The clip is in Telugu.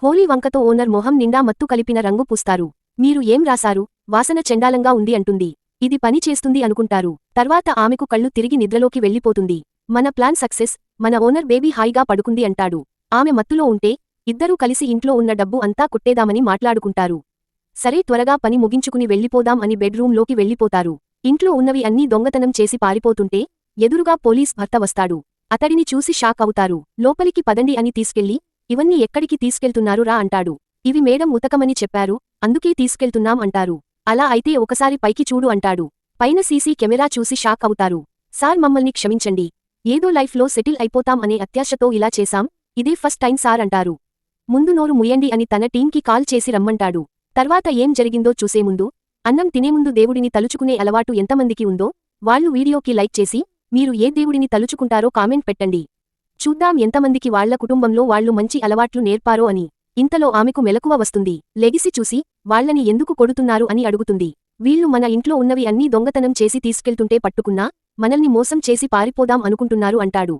హోలీ వంకతో ఓనర్ మొహం నిండా మత్తు కలిపిన రంగు పూస్తారు. మీరు ఏం రాశారు, వాసన చెండాలంగా ఉంది అంటుంది. ఇది పని చేస్తుంది అనుకుంటారు. తర్వాత ఆమెకు కళ్ళు తిరిగి నిద్రలోకి వెళ్ళిపోతుంది. మన ప్లాన్ సక్సెస్, మన ఓనర్ బేబీ హాయిగా పడుకుంది అంటాడు. ఆమె మత్తులో ఉంటే ఇద్దరూ కలిసి ఇంట్లో ఉన్న డబ్బు అంతా కొట్టేదామని మాట్లాడుకుంటారు. సరే త్వరగా పని ముగించుకుని వెళ్ళిపోదాం అని బెడ్రూంలోకి వెళ్ళిపోతారు. ఇంట్లో ఉన్నవి అన్నీ దొంగతనం చేసి పారిపోతుంటే ఎదురుగా పోలీస్ భర్త వస్తాడు. అతడిని చూసి షాక్ అవుతారు. లోపలికి పదండి అని తీసుకెళ్లి, ఇవన్నీ ఎక్కడికి తీసుకెళ్తున్నారు రా అంటాడు. ఇవి మేడం ఉతకమని చెప్పారు, అందుకే తీసుకెళ్తున్నాం అంటారు. అలా అయితే ఒకసారి పైకి చూడు అంటాడు. పైన సీసీ కెమెరా చూసి షాక్ అవుతారు. సార్ మమ్మల్ని క్షమించండి, ఏదో లైఫ్లో సెటిల్ అయిపోతాం అనే అత్యాశతో ఇలా చేశాం, ఇదే ఫస్ట్ టైం సార్ అంటారు. ముందు నోరు ముయ్యండి అని తన టీంకి కాల్ చేసి రమ్మంటాడు. తర్వాత ఏం జరిగిందో చూసే ముందు, అన్నం తినేముందు దేవుడిని తలుచుకునే అలవాటు ఎంతమందికి ఉందో వాళ్ళు వీడియోకి లైక్ చేసి, మీరు ఏ దేవుడిని తలుచుకుంటారో కామెంట్ పెట్టండి. చూద్దాం ఎంతమందికి వాళ్ల కుటుంబంలో వాళ్లు మంచి అలవాట్లు నేర్పారో అని. ఇంతలో ఆమెకు మెలకువ వస్తుంది. లెగిసి చూసి, వాళ్లని ఎందుకు కొడుతున్నారు అని అడుగుతుంది. వీళ్లు మన ఇంట్లో ఉన్నవి అన్నీ దొంగతనం చేసి తీసుకెళ్తుంటే పట్టుకున్నా, మనల్ని మోసం చేసి పారిపోదాం అనుకుంటున్నారు అంటాడు.